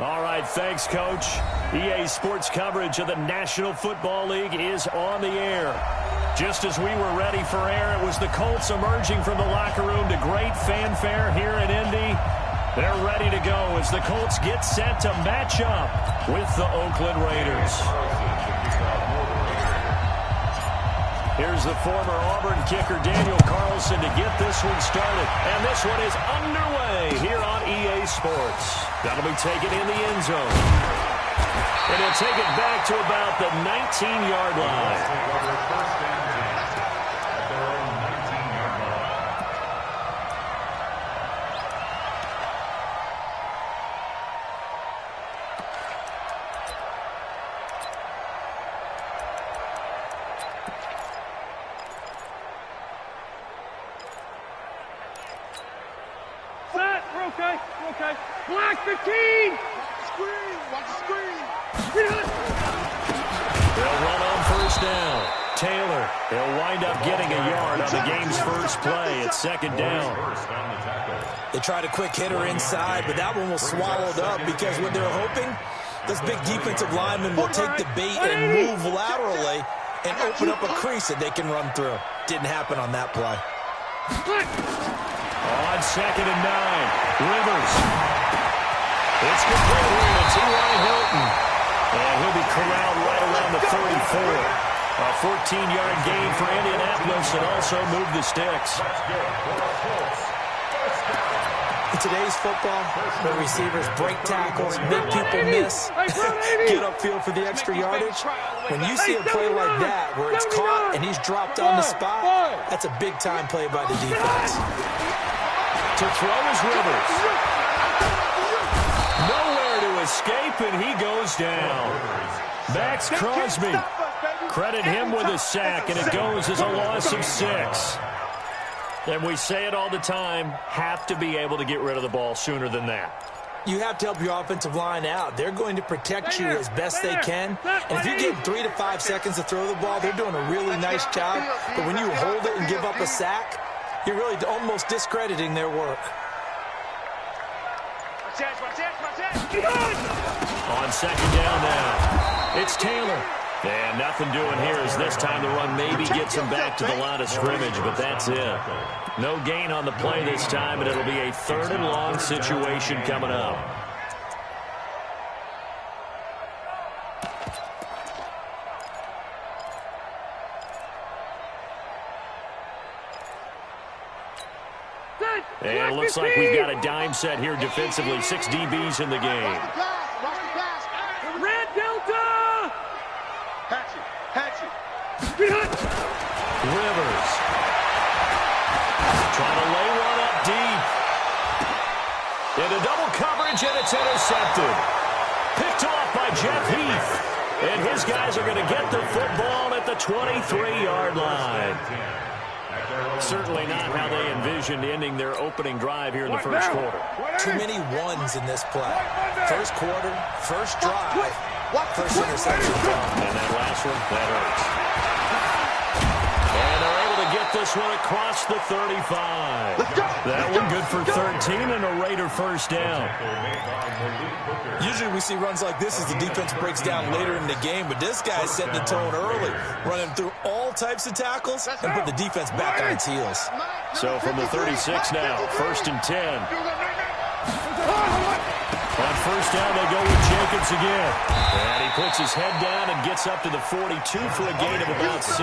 All right, thanks, Coach. EA Sports coverage of the National Football League is on the air. Just as we were ready for air, it was the Colts emerging from the locker room to great fanfare here in Indy. They're ready to go as the Colts get set to match up with the Oakland Raiders. Here's the former Auburn kicker Daniel Carlson to get this one started. And this one is underway here on EA Sports. That'll be taken in the end zone. And he'll take it back to about the 19-yard line. Okay. Black 15! Screen! Watch the screen! They'll run on first down. Taylor, he'll wind up getting a yard on the game's first play. It's second down. They tried a quick hitter inside, but that one was swallowed up because what they're hoping, this big defensive lineman will take the bait and move laterally and open up a crease that they can run through. Didn't happen on that play. On second and 9, Rivers. It's completely to T.Y. Hilton. And he'll be corralled right around the 34. A 14-yard gain for Indianapolis and also move the sticks. In today's football, where receivers break tackles, make people miss, get upfield for the extra yardage, when you see a play like that where it's caught and he's dropped on the spot, that's a big-time play by the defense. To throw is Rivers. Nowhere to escape, and he goes down. Max Crosby. Credit him with a sack, and it goes as a loss of 6. And we say it all the time, have to be able to get rid of the ball sooner than that. You have to help your offensive line out. They're going to protect you as best they can. And if you give 3 to 5 seconds to throw the ball, they're doing a really nice job. But when you hold it and give up a sack, you're really almost discrediting their work. On second down now, it's Taylor. And nothing doing here as this time the run maybe gets him back to the line of scrimmage, but that's it. No gain on the play this time, and it'll be a 3rd and long situation coming up. And it looks like we've got a dime set here defensively. 6 DBs in the game. Red Delta! Rivers. Trying to lay one up deep. Into double coverage, and it's intercepted. Picked off by Jeff Heath. And his guys are going to get the football at the 23-yard line. Certainly not how they envisioned ending their opening drive here in the first quarter. Too many ones in this play. First quarter, first drive, first interception. And that last one, that hurts. And they're able to get this one across the 35. That one good for 13 and a Raider first down. Usually we see runs like this as the defense breaks down later in the game, but this guy's setting the tone early, running through all types of tackles and put the defense back on its heels. So from the 36 now, 1st and 10. On first down, they go with Jacobs again. And he puts his head down and gets up to the 42 for a gain of about 6.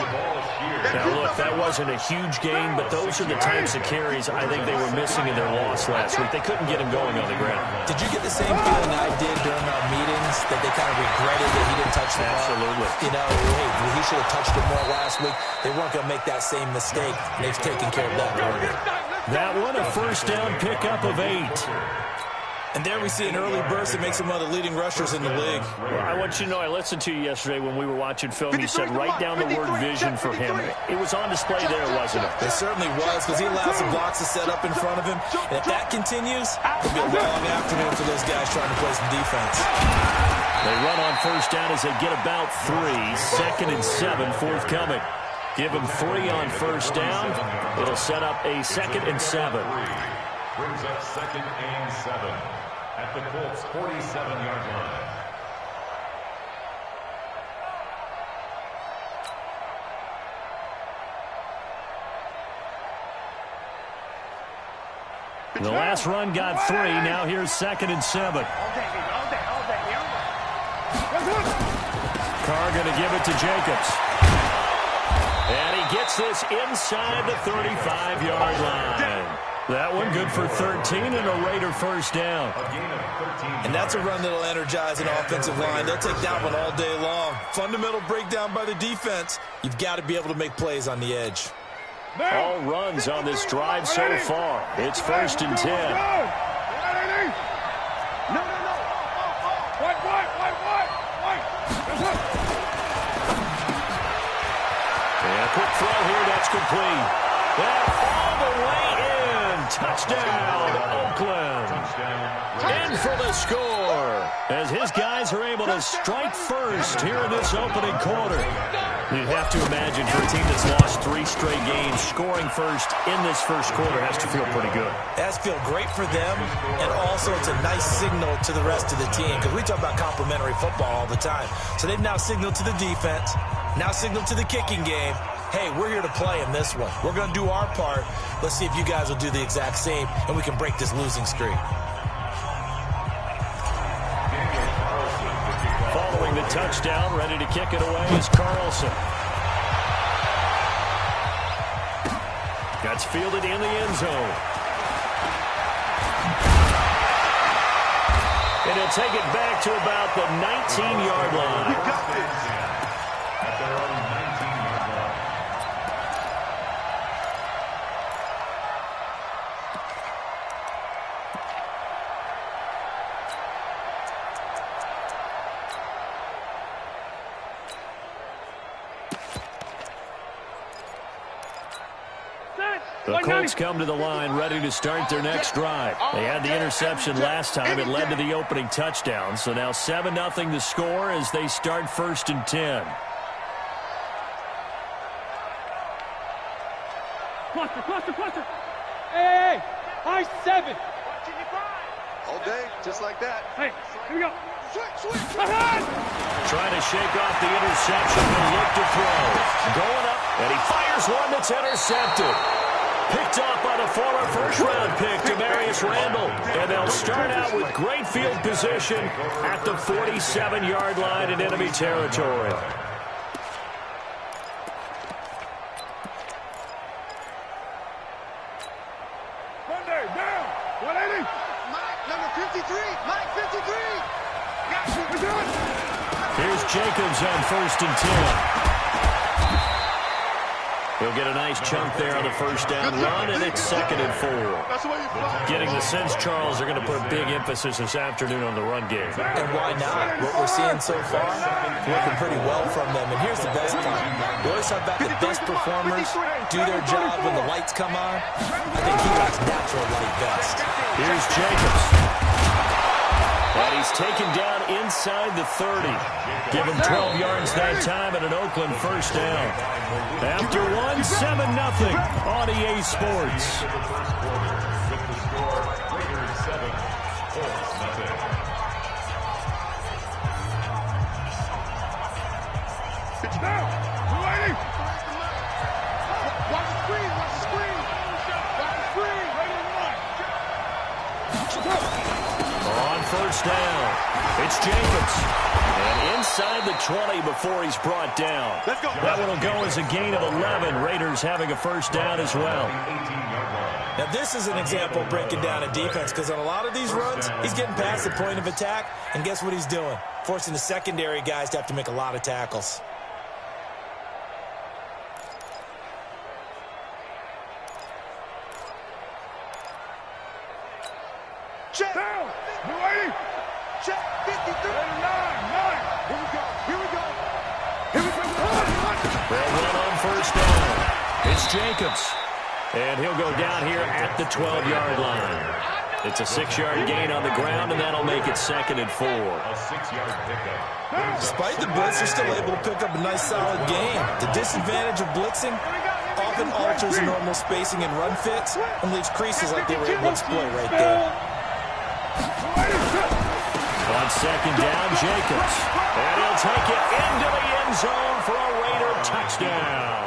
Now, look, that wasn't a huge gain, but those are the types of carries I think they were missing in their loss last week. They couldn't get him going on the ground. Did you get the same feeling I did during our meetings, that they kind of regretted that he didn't touch the ball? Absolutely. You know, hey, he should have touched it more last week. They weren't going to make that same mistake, and they've taken care of that already. That one, a first down pickup of 8. And there we see an early burst that makes him one of the leading rushers in the league. Well, I want you to know, I listened to you yesterday when we were watching film. You said write down the word vision for him. It was on display there, wasn't it? It certainly was, because he allows the blocks to set up in front of him. And if that continues, it'll be a long afternoon for those guys trying to play some defense. They run on first down as they get about 3. 2nd and 7 forthcoming. Give them 3 on first down. It'll set up a 2nd and 7. Brings up 2nd and 7. at the Colts' 47-yard line. The last run got 3. Now here's 2nd and 7. Carr going to give it to Jacobs. And he gets this inside the 35-yard line. That one good for 13 and a Raider first down. And that's a run that'll energize an offensive line. They'll take that one all day long. Fundamental breakdown by the defense. You've got to be able to make plays on the edge. All runs on this drive so far. It's 1st and 10. And a quick throw here, that's complete. And all the way in. Touchdown, Oakland. In for the score. As his guys are able to strike first here in this opening quarter. You'd have to imagine for a team that's lost 3 straight games, scoring first in this first quarter has to feel pretty good. It has to feel great for them, and also it's a nice signal to the rest of the team, because we talk about complementary football all the time. So they've now signaled to the defense, now signaled to the kicking game, hey, we're here to play in this one. We're going to do our part. Let's see if you guys will do the exact same, and we can break this losing streak. Following the touchdown, ready to kick it away is Carlson. That's fielded in the end zone. And he'll take it back to about the 19-yard line. You got this. At their own 19-yard line. The Colts come to the line ready to start their next drive. They had the interception last time. It led to the opening touchdown. So now 7-0 the score as they start 1st and 10. Cluster. Hey, I 7. All day, just like that. Hey, here we go. Switch. Trying to shake off the interception and look to throw. Going up, and he fires one that's intercepted. Picked off by the former first-round pick, Demarius Randall. And they'll start out with great field position at the 47-yard line in enemy territory. Monday, down. 180. Mike, number 53. Mike, 53. Got you. We're done. Here's Jacobs on 1st and 10. He'll get a nice chunk there on the first down run, and it's 2nd and 4. That's the way you fly. Getting the sense, Charles, they're going to put a big emphasis this afternoon on the run game. And why not? What we're seeing so far, working pretty well from them. And here's the best part. We always talk about the best performers do their job when the lights come on. I think he likes natural light best. Here's Jacobs. And he's taken down inside the 30. Give him 12 yards that time and an Oakland first down. After one, 7-0 on EA Sports. With the score, Raiders 7, Colts nothing. It's down. 280. Watch the screen. Watch the screen. Watch the screen. On first down, it's Jacobs. And inside the 20 before he's brought down. Let's go. That one will go as a gain of 11. Raiders having a first down as well. Now, this is an example of breaking down a defense, because on a lot of these runs, he's getting past the point of attack, and guess what he's doing? Forcing the secondary guys to have to make a lot of tackles. Check. Down. 280. Check. 53. 9. Here we go. They'll run on first down. It's Jacobs. And he'll go down here at the 12-yard line. It's a 6-yard gain on the ground, and that'll make it 2nd and 4. A 6-yard pickup. Despite the blitz, they're still able to pick up a nice, solid gain. The disadvantage of blitzing often alters the normal spacing and run fits and leaves creases like they were able to exploit right there. 280. On second down, Jacobs. And he'll take it into the end zone for a Raider touchdown.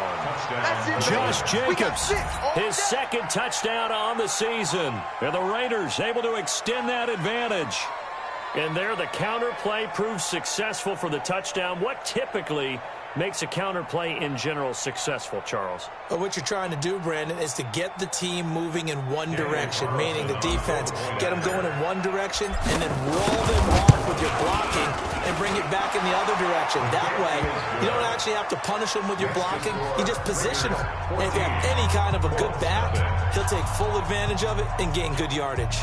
Josh Jacobs, his second touchdown on the season. And the Raiders able to extend that advantage. And there, the counter play proves successful for the touchdown. What typically makes a counter play in general successful, Charles? Well, what you're trying to do, Brandon, is to get the team moving in one direction, meaning the defense, get them going in one direction and then roll them off with your blocking and bring it back in the other direction. That way, you don't actually have to punish them with your blocking. You just position them. And if you have any kind of a good back, he'll take full advantage of it and gain good yardage.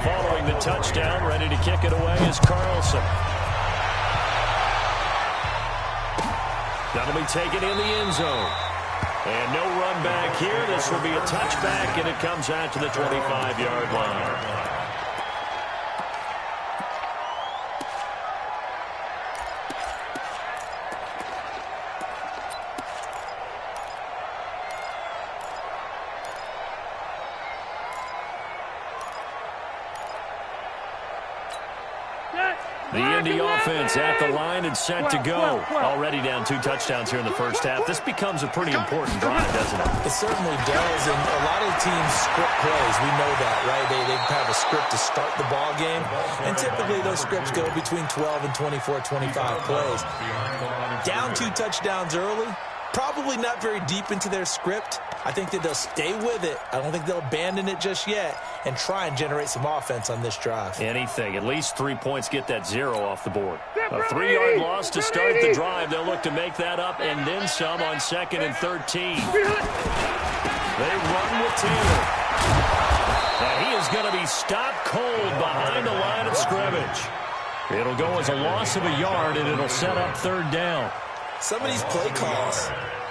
Following the touchdown, ready to kick it away is Carlson. That'll be taken in the end zone. And no run back here. This will be a touchback, and it comes out to the 25-yard line. The Indy offense at the line and set to go. Already down 2 touchdowns here in the first half. This becomes a pretty important drive, doesn't it? It certainly does, and a lot of teams script plays. We know that, right? They have a script to start the ball game, and typically those scripts go between 12 and 24, 25 plays. Down 2 touchdowns early, probably not very deep into their script. I think that they'll stay with it. I don't think they'll abandon it just yet and try and generate some offense on this drive. Anything. At least 3 points, get that 0 off the board. A 3-yard loss to start the drive. They'll look to make that up and then some on 2nd and 13. They run with Taylor. And he is going to be stopped cold behind the line of scrimmage. It'll go as a loss of a yard, and it'll set up 3rd down. Some of these play calls,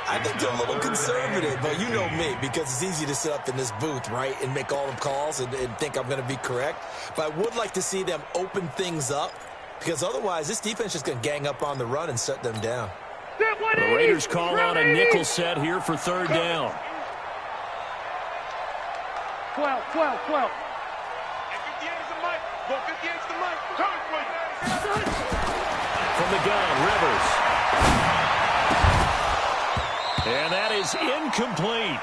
I think they're a little conservative, but you know me, because it's easy to sit up in this booth, right, and make all the calls and think I'm going to be correct. But I would like to see them open things up, because otherwise this defense is just going to gang up on the run and shut them down. The Raiders call on a nickel set here for 3rd down. 12. 58 is the mic. Go 58 is the mic. From the gun, Rivers. And that is incomplete.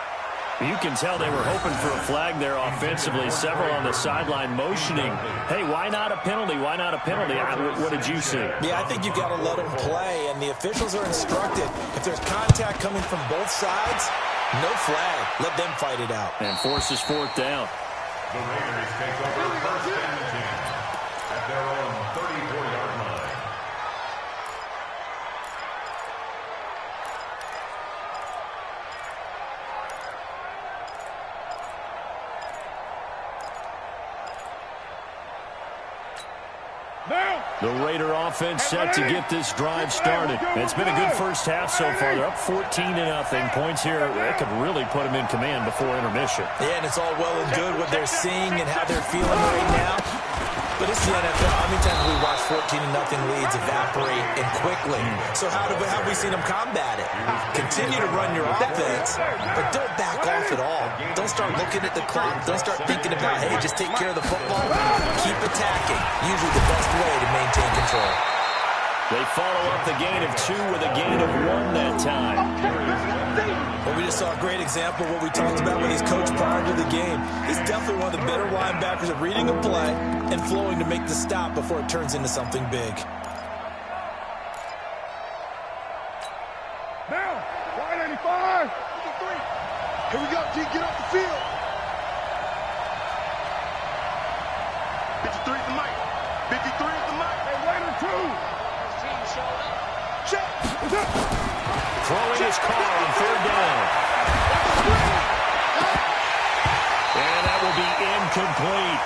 You can tell they were hoping for a flag there offensively. Several on the sideline motioning. Hey, why not a penalty? Why not a penalty? What did you see? Yeah, I think you've got to let them play, and the officials are instructed. If there's contact coming from both sides, no flag. Let them fight it out. And forces 4th down. The Raiders take over 1st and 10 at their own 34-yard line. The Raider offense set to get this drive started. It's been a good first half so far. They're up 14-0. Points here that could really put them in command before intermission. Yeah, and it's all well and good what they're seeing and how they're feeling right now. But it's the NFL. How many times have we watched 14-0 leads evaporate and quickly? So how have we seen them combat it? Continue to run your offense, but don't back off at all. Don't start looking at the clock. Don't start thinking about, hey, just take care of the football. Keep attacking. Usually the best way to maintain control. They follow up the gain of 2 with a gain of 1 that time. Well, we just saw a great example of what we talked about with his coach prior to the game. He's definitely one of the better linebackers at reading a play and flowing to make the stop before it turns into something big. Now, line 85. Here we go, G. Get off the field. 53 is the mic. 53 is the mic. Hey, Raider 2. Check. Throwing his car on 3rd down. And that will be incomplete.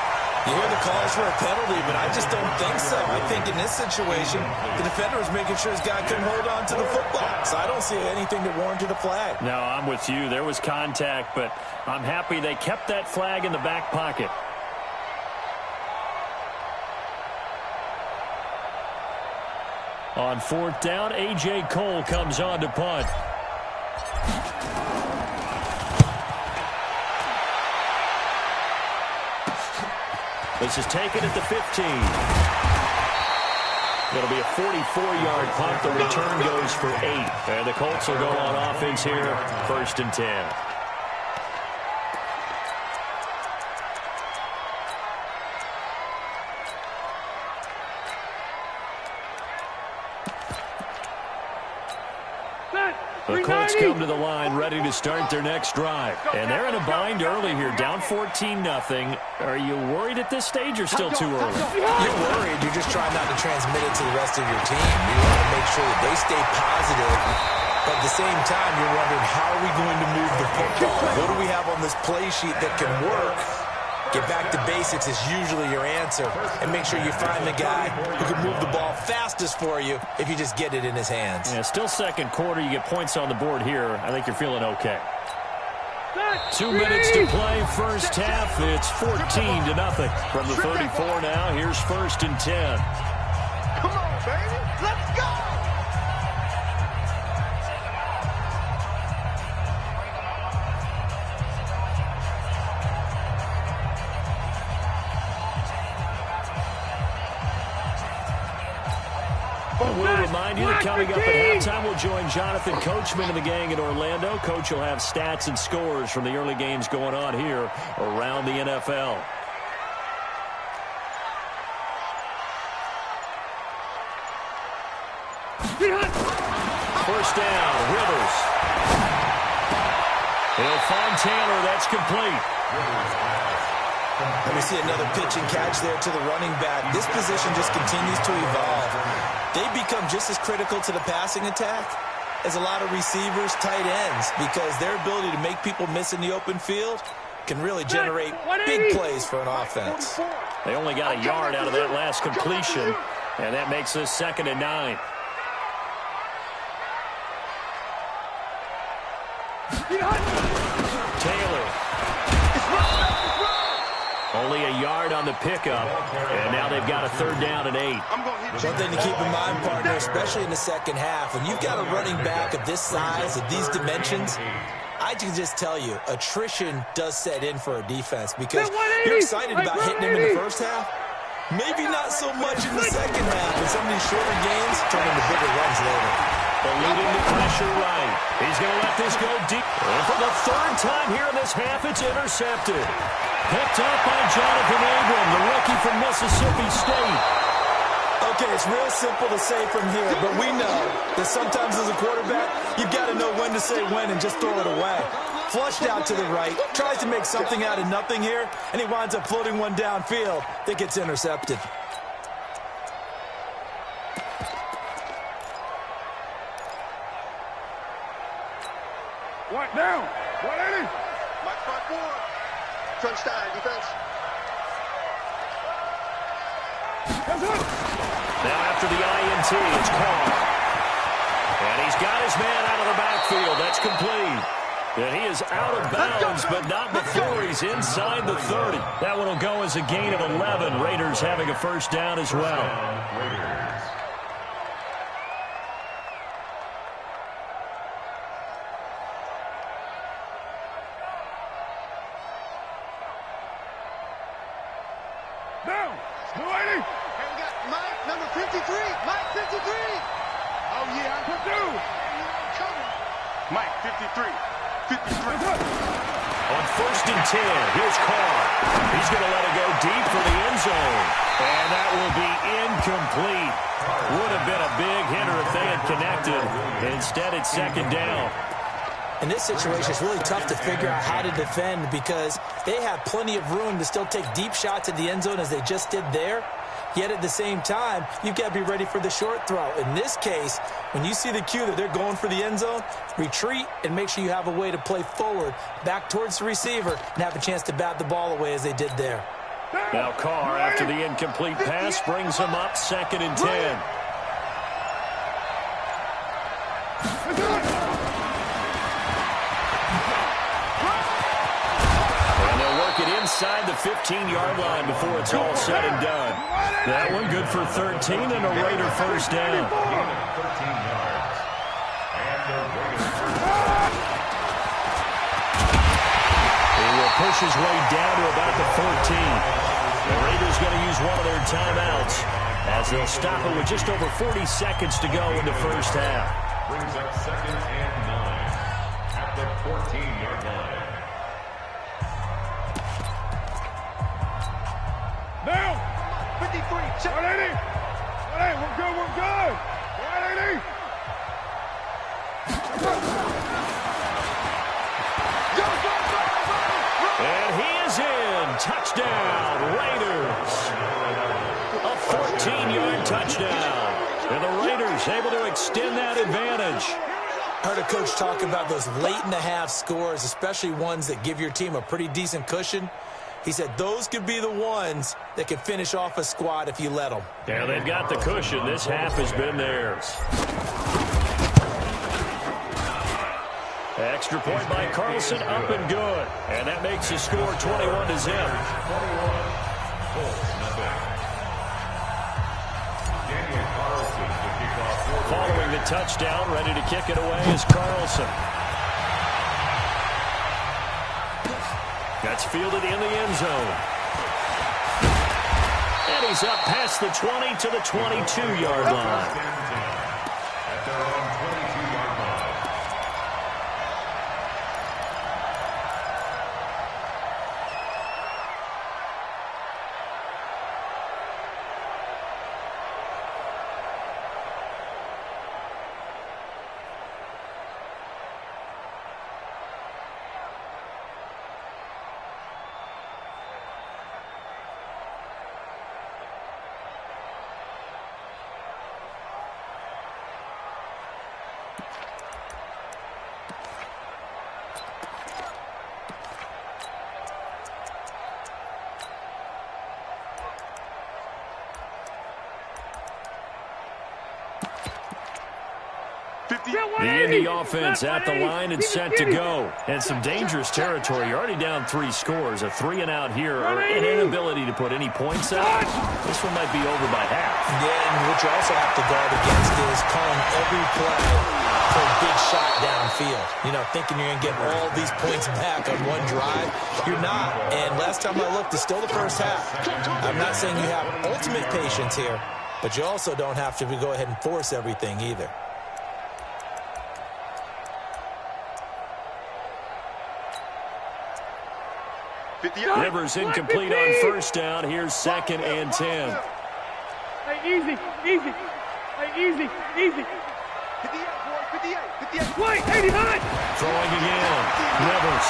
You hear the calls for a penalty, but I just don't think so. I think in this situation, the defender is making sure his guy couldn't hold on to the football. So I don't see anything that warranted a flag. No, I'm with you. There was contact, but I'm happy they kept that flag in the back pocket. On fourth down, A.J. Cole comes on to punt. This is taken at the 15. It'll be a 44-yard punt. The return goes for 8. And the Colts will go on offense here, 1st and 10. The Colts come to the line ready to start their next drive. And they're in a bind early here, down 14-0. Are you worried at this stage or still too early? You're worried. You're just trying not to transmit it to the rest of your team. You want to make sure that they stay positive. But at the same time, you're wondering, how are we going to move the football? What do we have on this play sheet that can work? Get back to basics is usually your answer. And make sure you find the guy who can move the ball fastest for you if you just get it in his hands. Yeah, still second quarter. You get points on the board here. I think you're feeling okay. 2 minutes to play, first half. It's 14-0 from the 34 now. Here's 1st and 10. Come on, baby. Let's go. We'll remind you that coming up at halftime, we'll join Jonathan Coachman and the gang in Orlando. Coach will have stats and scores from the early games going on here around the NFL. First down, Rivers. He'll find Taylor. That's complete. Let me see another pitch and catch there to the running back. This position just continues to evolve. They become just as critical to the passing attack as a lot of receivers, tight ends, because their ability to make people miss in the open field can really generate big plays for an offense. They only got a yard out of that last completion, and that makes this 2nd and 9. Taylor. Only a yard on the pickup, and now they've got a 3rd down and 8. One thing to keep in mind, partner, especially in the second half, when you've got a running back of this size, of these dimensions, I can just tell you, attrition does set in for a defense because you're excited about hitting him in the first half. Maybe not so much in the second half, and some of these shorter games turn into bigger runs later. Eluding the pressure right. He's going to let this go deep. And for the 3rd time here in this half, it's intercepted. Picked up by Jonathan Abram, the rookie from Mississippi State. Okay, it's real simple to say from here, but we know that sometimes as a quarterback, you've got to know when to say when and just throw it away. Flushed out to the right, tries to make something out of nothing here, and he winds up floating one downfield that gets intercepted. What down? 180. Mike front forward. Touchdown defense. Now after the INT, it's Carr. And he's got his man out of the backfield. That's complete. And he is out of bounds, but not before he's inside the 30. That one will go as a gain of 11. Raiders having a 1st down as well. Down. 280. And we got Mike, number 53. Mike, 53. Oh, yeah, I could do. Mike, 53. 53. On 1st and 10, here's Carr. He's going to let it go deep for the end zone. And that will be incomplete. Would have been a big hitter if they had connected. Instead, it's 2nd down. In this situation, it's really tough to figure out how to defend because they have plenty of room to still take deep shots at the end zone as they just did there. Yet at the same time, you've got to be ready for the short throw. In this case, when you see the cue that they're going for the end zone, retreat and make sure you have a way to play forward, back towards the receiver, and have a chance to bat the ball away as they did there. Now Carr, after the incomplete pass, brings him up 2nd and 10. Inside the 15-yard line before it's all said and done. That one good for 13 and a Raider first down. 13 yards. And the Raiders He will push his way down to about the 14. The Raiders going to use one of their timeouts as they'll stop it with just over 40 seconds to go in the first half. brings up 2nd and 9 at the 14-yard line. Now, 53, check. 180. 180, we're good, we're good. 180. And he is in. Touchdown, Raiders. A 14-yard touchdown. And the Raiders able to extend that advantage. Heard a coach talk about those late-in-the-half scores, especially ones that give your team a pretty decent cushion. He said those could be the ones that could finish off a squad if you let them. Yeah, they've got the cushion. This half has been theirs. Extra point by Carlson, up and good. And that makes the score 21-0. Following the touchdown, ready to kick it away is Carlson. That's fielded in the end zone. And he's up past the 20 to the 22-yard line. At their own 22-yard line. The Indy offense at the line and set to go. And some dangerous territory. You're already down 3 scores. A 3-and-out here, or an inability to put any points up. This one might be over by half. Yeah, and what you also have to guard against is calling every play for a big shot downfield. You know, thinking you're going to get all these points back on one drive. You're not. And last time I looked, it's still the first half. I'm not saying you have ultimate patience here, but you also don't have to go ahead and force everything either. Rivers incomplete on first down. Here's 2nd and 10. Hey, easy. Hey, easy. 58, boy, 58. Wait, 89. Throwing again. Rivers.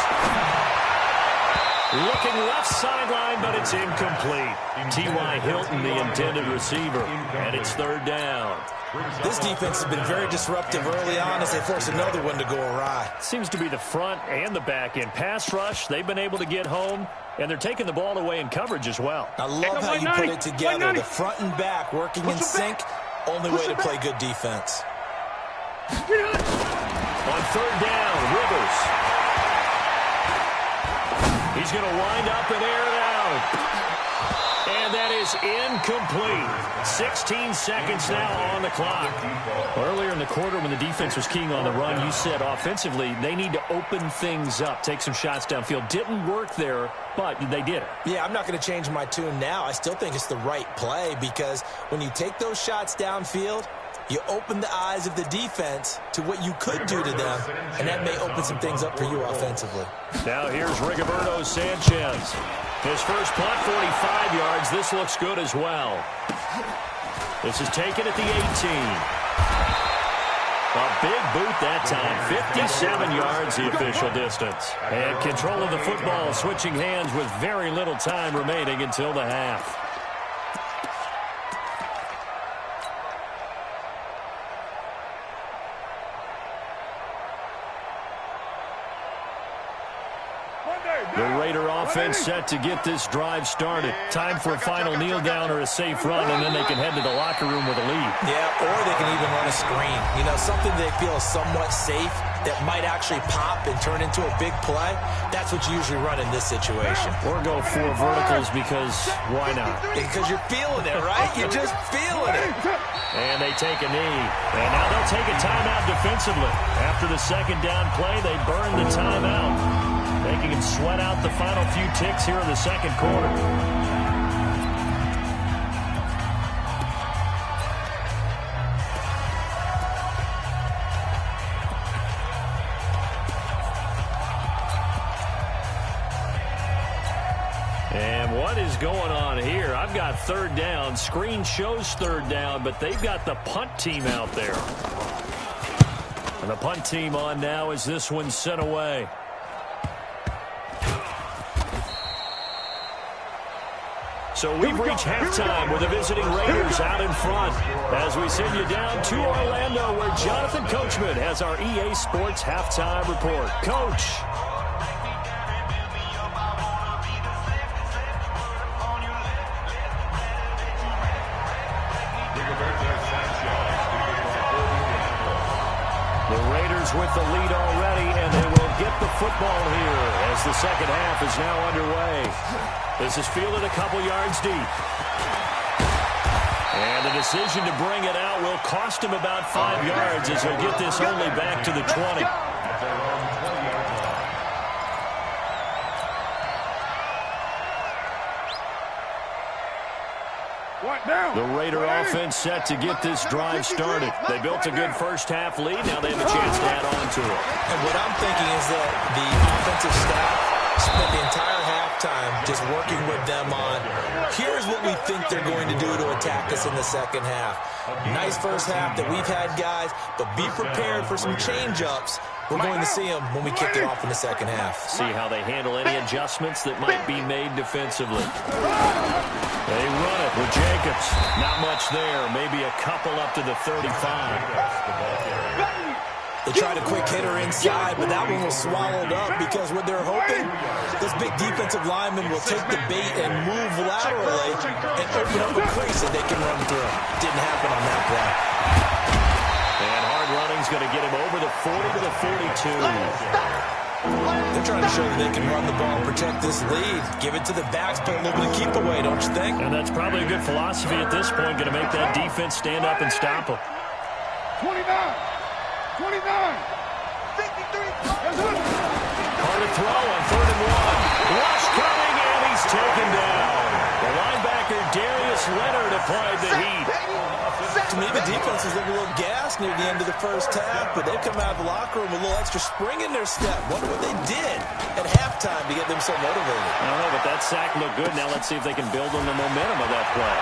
Looking left sideline, but it's incomplete. T.Y. Hilton, the intended receiver. And it's 3rd down. This defense has been very disruptive early on as they force another one to go awry. Seems to be the front and the back end. Pass rush, they've been able to get home, and they're taking the ball away in coverage as well. I love how you put it together. The front and back working in sync. Only way to play good defense. On 3rd down, Rivers. He's going to wind up and air it out. And that is incomplete. 16 seconds now on the clock. Earlier in the quarter when the defense was keying on the run, you said offensively they need to open things up, take some shots downfield. Didn't work there, but they did it. Yeah, I'm not going to change my tune now. I still think it's the right play because when you take those shots downfield, you open the eyes of the defense to what you could do to them, and that may open some things up for you offensively. Now here's Rigoberto Sanchez. His first punt, 45 yards. This looks good as well. This is taken at the 18. A big boot that time. 57 yards, the official distance. And control of the football, switching hands with very little time remaining until the half. The Raider offense set to get this drive started. Time for a final kneel down or a safe run, and then they can head to the locker room with a lead. Yeah, or they can even run a screen. You know, something they feel is somewhat safe. that might actually pop and turn into a big play, that's what you usually run in this situation. Or go 4 verticals because why not? Because you're feeling it, right? You're just feeling it. And they take a knee. And now they'll take a timeout defensively. After the second down play, they burn the timeout, making them sweat out the final few ticks here in the second quarter. And what is going on here? I've got 3rd down. Screen shows 3rd down, but they've got the punt team out there. And the punt team on now as this one's sent away. So we've reached halftime with the visiting Raiders out in front as we send you down to Orlando where Jonathan Coachman has our EA Sports halftime report. Coach. With the lead already, and they will get the football here as the second half is now underway. This is fielded a couple yards deep. And the decision to bring it out will cost him about 5 yards as he'll get this only back to the 20. The Raider offense set to get this drive started. They built a good first-half lead. Now they have a chance to add on to it. And what I'm thinking is that the offensive staff spent the entire halftime just working with them on, here's what we think they're going to do to attack us in the second half. Nice first half that we've had, guys, but be prepared for some change-ups. We're going to see them when we kick it off in the second half. See how they handle any adjustments that might be made defensively. They run it with Jacobs. Not much there. Maybe a couple up to the 35. They tried a quick hitter inside, but that one was swallowed up because what they're hoping, this big defensive lineman will take the bait and move laterally and open up a crease that they can run through. Didn't happen on that play. And hard running's going to get him over the 40 to the 42. They're trying to show that they can run the ball and protect this lead. Give it to the backs, play a little bit of keep away, don't you think? And that's probably a good philosophy at this point, going to make that defense stand up and stop them. 29, 53. Hard to throw on 3rd and 1. Rush coming, and he's taken down. The linebacker, Darius Leonard, applied the heat. To me, the defense was looking a little gassed near the end of the first half, but they've come out of the locker room with a little extra spring in their step. Wonder what they did at halftime to get them so motivated. I don't know, but that sack looked good. Now let's see if they can build on the momentum of that play.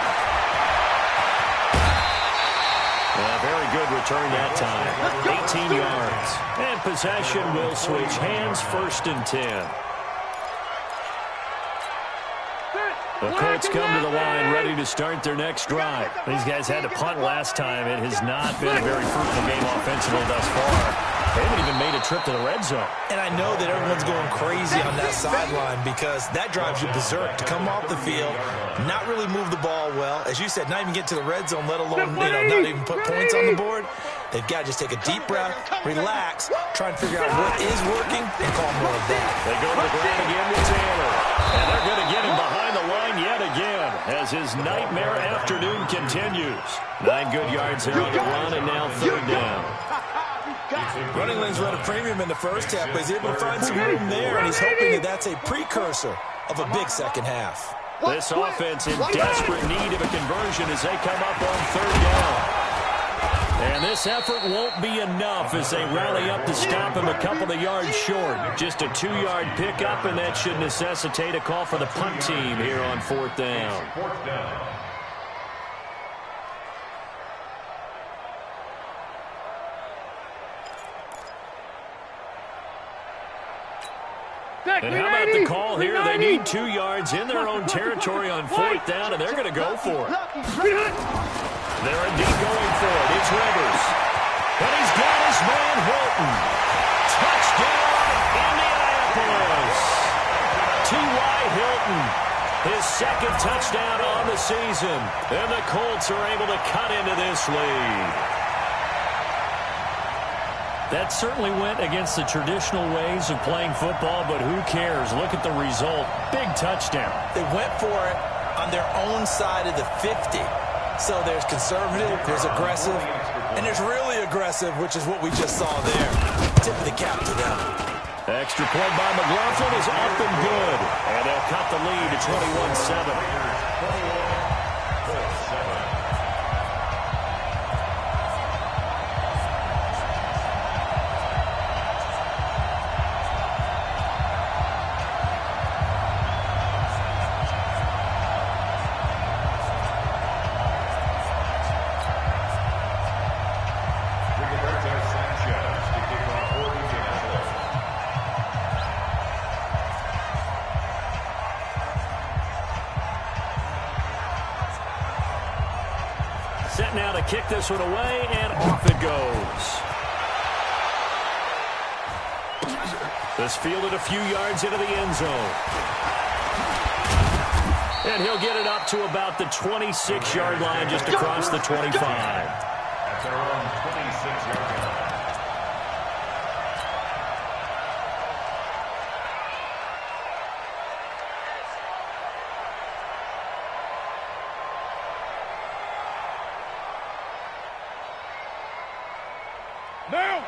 Very good return that time. 18 yards. And possession will switch hands, 1st and 10. The Colts come to the line ready to start their next drive. These guys had to punt last time. It has not been a very fruitful game offensively thus far. They haven't even made a trip to the red zone. And I know that everyone's going crazy on that sideline because that drives you berserk to come off the field, not really move the ball well. As you said, not even get to the red zone, let alone, not even put points on the board. They've got to just take a deep breath, relax, try and figure out what is working, and call more of that. They go to the ground again with Taylor. And they're going to get him behind the line yet again as his nightmare afternoon continues. 9 good yards here on the run, and now 3rd down. Running lanes run a premium in the first half, but he's able to find some room there, and he's hoping that that's a precursor of a big second half. This offense in desperate need of a conversion as they come up on 3rd down. And this effort won't be enough as they rally up to stop him a couple of yards short. Just a 2-yard pickup, and that should necessitate a call for the punt team here on 4th down. And how about the call here? They need 2 yards in their own territory on 4th down, and they're going to go for it. They're indeed going for it. It's Rivers. And he's got his man Hilton. Touchdown, Indianapolis. T.Y. Hilton, his 2nd touchdown on the season. And the Colts are able to cut into this lead. That certainly went against the traditional ways of playing football, but who cares? Look at the result. Big touchdown. They went for it on their own side of the 50. So there's conservative, there's aggressive, and there's really aggressive, which is what we just saw there. Tip of the cap to them. Extra point by McLaughlin is up and good. And they'll cut the lead to 21-7. Set now to kick this one away, and off it goes. This fielded a few yards into the end zone. And he'll get it up to about the 26-yard line, just across the 25. At their own 26-yard line.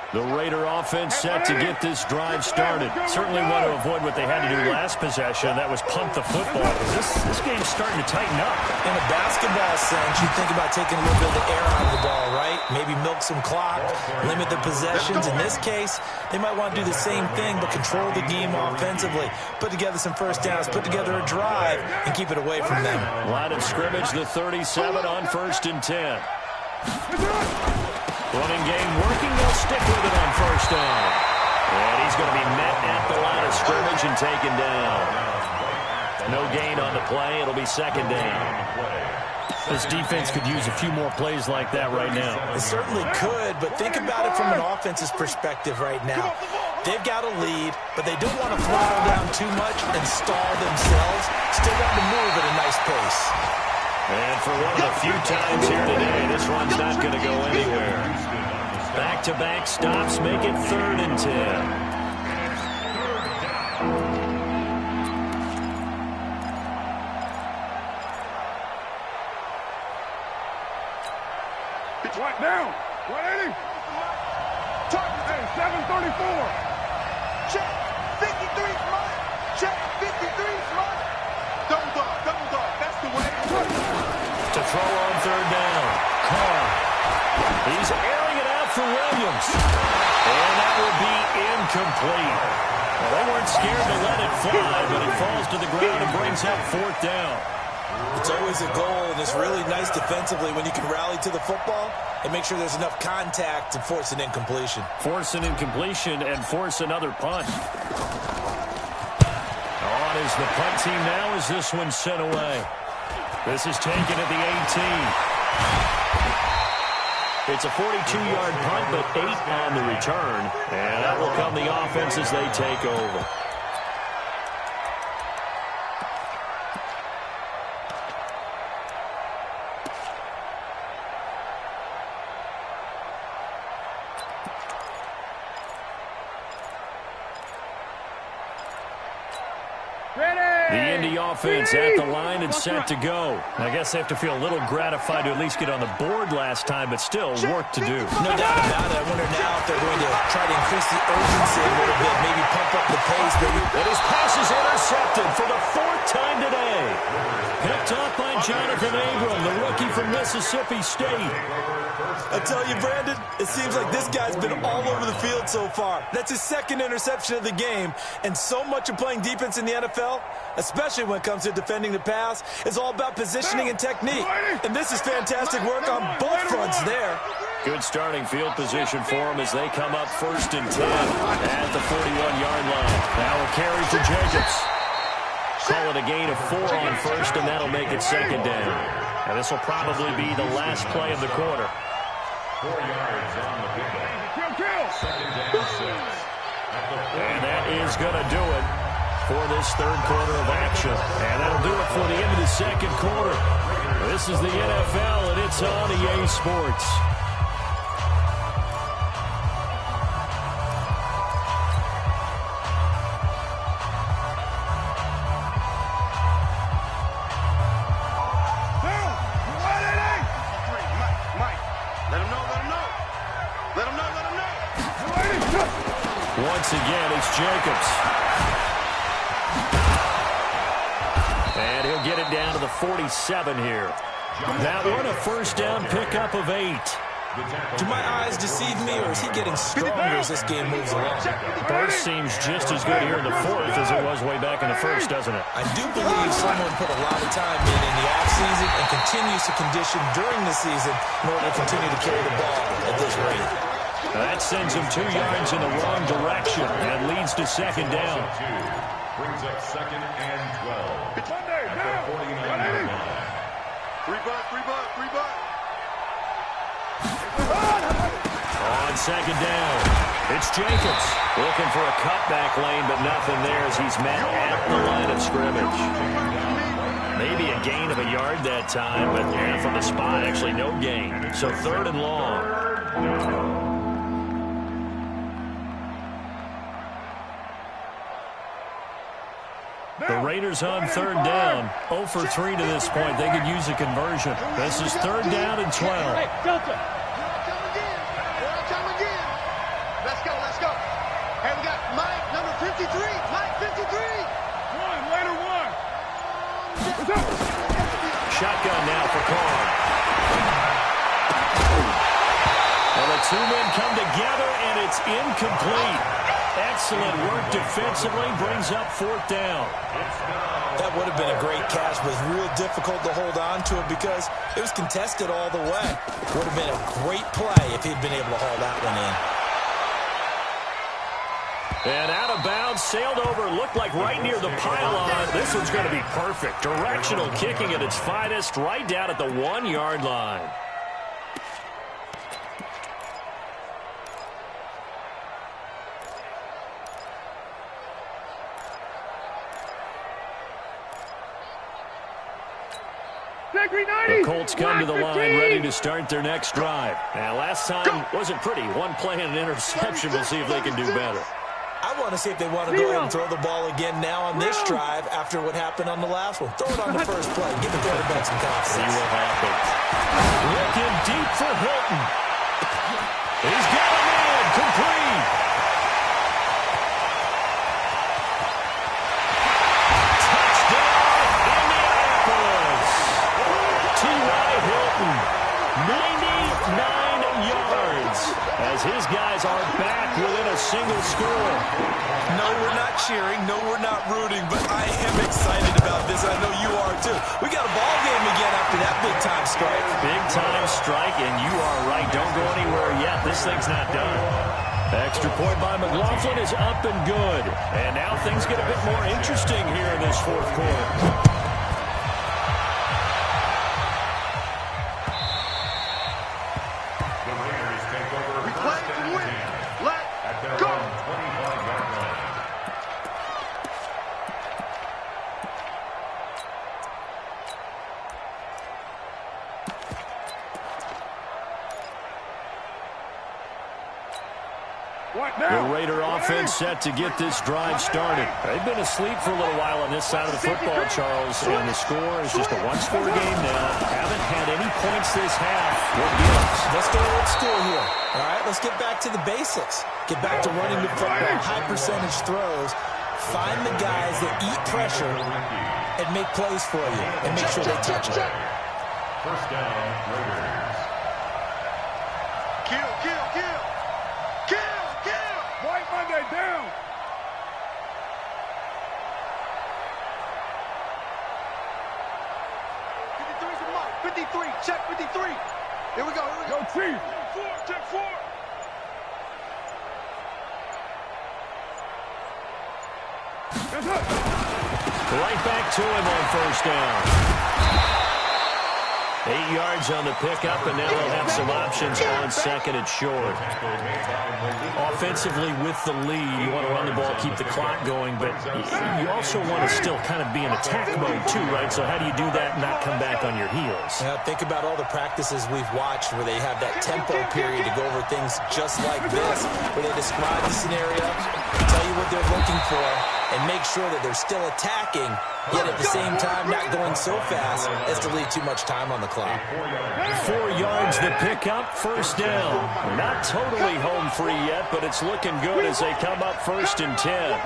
The Raider offense set to get this drive started. Certainly want to avoid what they had to do last possession. That was punt the football. This game's starting to tighten up. In a basketball sense, you think about taking a little bit of the air out of the ball, right? Maybe milk some clock, limit the possessions. In this case, they might want to do the same thing, but control the game offensively. Put together some first downs, put together a drive, and keep it away from them. Line of scrimmage, the 37 on 1st and 10. Running game working, they'll stick with it on 1st down. And he's going to be met at the line of scrimmage and taken down. No gain on the play, it'll be 2nd down. This defense could use a few more plays like that right now. It certainly could, but think about it from an offense's perspective right now. They've got a lead, but they don't want to throttle down too much and stall themselves. Still got to move at a nice pace. And for one of the few times here today, this one's not going to go anywhere. Back-to-back stops make it 3rd and 10. It's right down. 180. Hey, 734. Check. 53 smart. Check. 53 smart. Double dog. Double dog. That's the way. To throw on 3rd down. Carr. He's airing it out for Williams. And that will be incomplete. Well, they weren't scared to let it fly, but it falls to the ground and brings up 4th down. It's always a goal, and it's really nice defensively when you can rally to the football and make sure there's enough contact to force an incompletion. Force an incompletion and force another punt. On is the punt team now as this one's sent away. This is taken at the 18. It's a 42-yard punt, but 8 on the return. And that will come the offense as they take over. Offense at the line and set to go. I guess they have to feel a little gratified to at least get on the board last time, but still work to do. No doubt about it. I wonder now if they're going to try to increase the urgency a little bit, maybe pump up the pace. And his pass is intercepted for the 4th time today. Picked off by Jonathan Abram, the rookie from Mississippi State. I tell you, Brandon, it seems like this guy's been all over the field so far. That's his 2nd interception of the game, and so much of playing defense in the NFL, especially when it comes to defending the pass, is all about positioning and technique. And this is fantastic work on both fronts there. Good starting field position for them as they come up 1st and 10 at the 41-yard line. Now a carry for Jacobs. Call it a gain of 4 on 1st, and that'll make it 2nd down. And this will probably be the last play of the quarter. 4 yards on the pickup. 2nd down 6. And that is going to do it for this 3rd quarter of action. And that'll do it for the end of the 2nd quarter. This is the NFL, and it's on EA Sports. And he'll get it down to the 47 here. That one a first down pickup of 8. Do my eyes deceive me, or is he getting stronger as this game moves along? Burst seems just as good here in the fourth as it was way back in the first, doesn't it? I do believe someone put a lot of time in the offseason and continues to condition during the season in order to continue to carry the ball at this rate. That sends him 2 yards in the wrong direction and leads to second down. Brings up second and 12. At the 49-yard line. 3 bucks. On second down, it's Jacobs looking for a cutback lane, but nothing there as he's met at the line of scrimmage. Maybe a gain of a yard that time, but yeah, from the spot, actually no gain. So 3rd and long. The Raiders on 3rd down. 0 for 3 to this point. They could use a conversion. This is 3rd down and 12. Hey, Delta. Come again. Let's go. Hey, we got Mike, number 53. Mike, 53. Later one. Shotgun now for Carr. Well, the 2 men come together, and it's incomplete. Excellent work defensively, brings up 4th down. That would have been a great catch, but real difficult to hold on to it because it was contested all the way. Would have been a great play if he'd been able to haul that one in. And out of bounds, sailed over, looked like right near the pylon. This one's going to be perfect. Directional kicking at its finest, right down at the 1-yard line. The Colts come to the line ready to start their next drive. Now, last time wasn't pretty. One play and an interception. We'll see if they can do better. I want to see if they want to go ahead and throw the ball again now on this drive after what happened on the last one. Throw it on the first play. Give the quarterback some confidence. See what happens. Looking deep for Hilton. He's got a man. Complete. As his guys are back within a single score. No, we're not cheering. No, we're not rooting. But I am excited about this. I know you are, too. We got a ball game again after that big-time strike. Big-time strike, and you are right. Don't go anywhere yet. This thing's not done. Extra point by McLaughlin is up and good. And now things get a bit more interesting here in this 4th quarter. The Raider offense set to get this drive started. They've been asleep for a little while on this side of the football, Charles, and the score is just a 1-score game now. Haven't had any points this half. What gives? Let's go old school here. All right, let's get back to the basics. Get back to running the football, high-percentage throws. Find the guys that eat pressure and make plays for you and make sure they touch it. First down, Raiders. Kill. White Monday down. 53's a mark. 53. Check 53. Here we go. Go Chief. Check 4. Right back to him on first down. 8 yards on the pickup, and now they'll have some options on 2nd and short. Offensively with the lead, you want to run the ball, keep the clock going, but you also want to still kind of be in attack mode too, right? So how do you do that and not come back on your heels? Yeah, think about all the practices we've watched where they have that tempo period to go over things just like this, where they describe the scenario, tell you what they're looking for, and make sure that they're still attacking, yet at the same time not going so fast as to leave too much time on the clock. 4 yards the pickup, first down. Not totally home free yet, but it's looking good as they come up 1st and 10.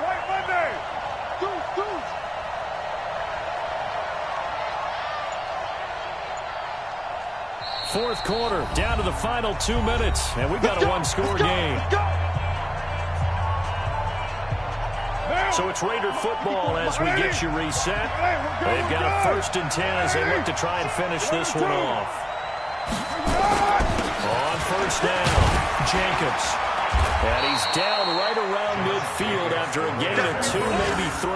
Fourth quarter, down to the final 2 minutes, and we've got a one-score game. So it's Raider football as we get you reset. They've got a 1st and 10 as they look to try and finish this one off. On first down, Jacobs. And he's down right around midfield after a gain of 2, maybe 3.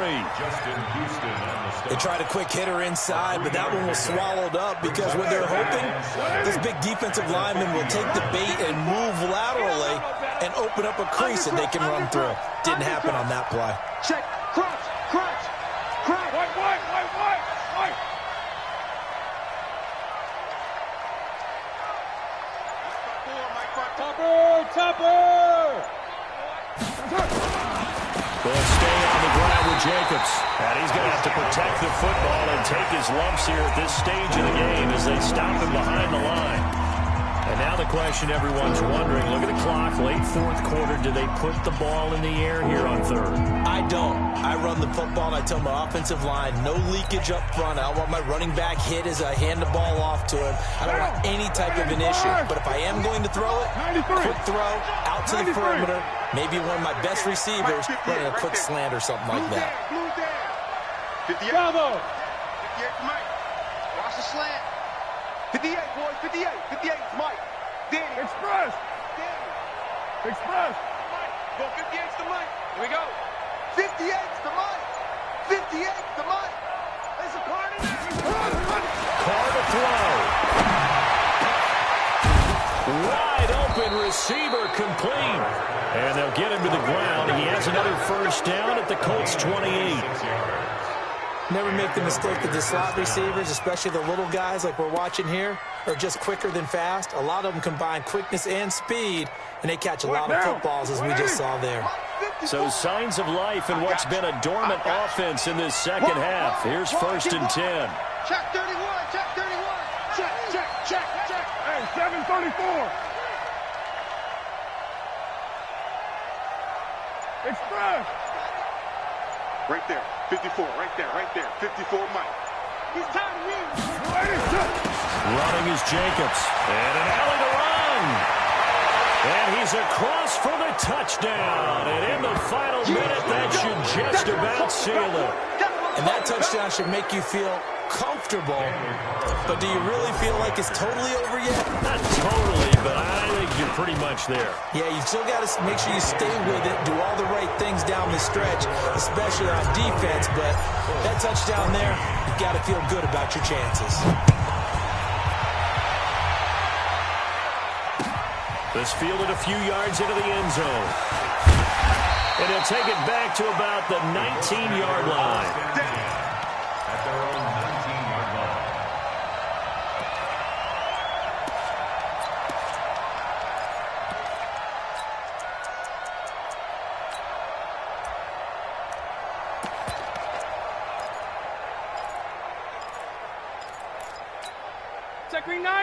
They tried a quick hitter inside, but that one was swallowed up because what they're hoping, this big defensive lineman will take the bait and move laterally and open up a crease that they can run through. Didn't happen on that play. Check. Crunch. White. Topper. They'll stay on the ground with Jacobs. And he's going to have to protect the football and take his lumps here at this stage of the game as they stop him behind the line. And now the question everyone's wondering, look at the clock, late fourth quarter, do they put the ball in the air here on third? I don't. I run the football, and I tell my offensive line, no leakage up front. I don't want my running back hit as I hand the ball off to him. I don't want any type of an issue. But if I am going to throw it, quick throw, out to the perimeter, maybe one of my best receivers running a quick slant or something like that. 58. Bravo. 58 to Mike. Watch the slant. 58, boys. 58. 58 to Mike. Danny. Express. Mike. Go 58 to Mike. Here we go. 58 to Mike. 58 to Mike. There's a card in there. Carr to throw. Wide open receiver complete. And they'll get him to the ground. He has another first down at the Colts 28. Never make the mistake that the slot receivers, especially the little guys like we're watching here, are just quicker than fast. A lot of them combine quickness and speed, and they catch a lot of footballs, as we just saw there. So signs of life in what's been a dormant offense in this second half. Here's 1st and 10. Check 31. Check. Hey, 734. Express. Right there. 54, right there. 54, Mike. He's time to win. Running is Jacobs. And an alley to run. And he's across for the touchdown. And in the final minute, that should just about seal it. And that touchdown should make you feel comfortable. But do you really feel like it's totally over yet? Not totally, but I think you're pretty much there. Yeah, you still got to make sure you stay with it, do all the right things down the stretch, especially on defense. But that touchdown there, you've got to feel good about your chances. This fielded a few yards into the end zone. And he'll take it back to about the 19-yard line. At their own 19-yard line.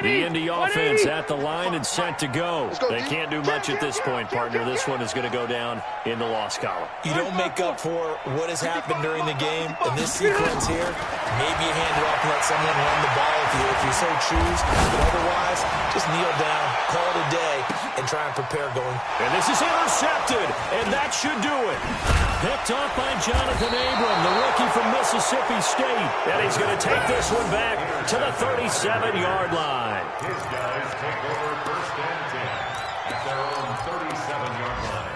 The Indy offense at the line and set to go. They can't do much at this point, partner. This one is going to go down in the loss column. You don't make up for what has happened during the game. In this sequence here, maybe you hand it off and let someone run the ball if you so choose. But otherwise, just kneel down, call it a day, and try and prepare going. And this is intercepted, and that should do it. Picked off by Jonathan Abram, the rookie from Mississippi State. And he's going to take this one back to the 37-yard line. His guys take over 1st and 10 at their own 37-yard line.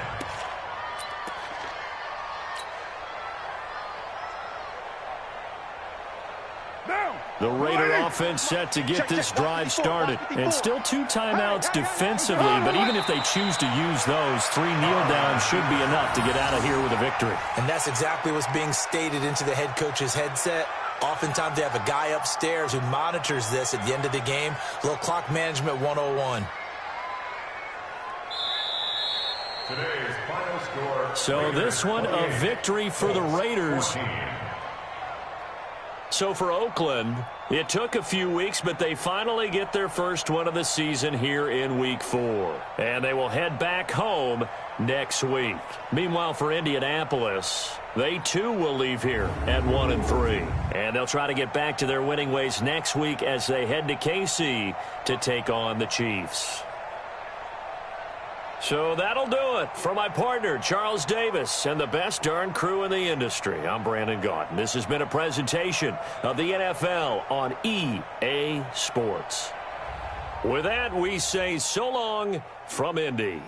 The Raider offense set to get this drive started. And still 2 timeouts defensively, but even if they choose to use those, 3 kneel downs should be enough to get out of here with a victory. And that's exactly what's being stated into the head coach's headset. Oftentimes they have a guy upstairs who monitors this at the end of the game. A little clock management 101. Today's final score. So this one a victory for the Raiders. So for Oakland, it took a few weeks, but they finally get their first one of the season here in Week 4. And they will head back home next week. Meanwhile, for Indianapolis, they too will leave here at 1-3. And they'll try to get back to their winning ways next week as they head to KC to take on the Chiefs. So that'll do it for my partner, Charles Davis, and the best darn crew in the industry. I'm Brandon Gaudin. This has been a presentation of the NFL on EA Sports. With that, we say so long from Indy.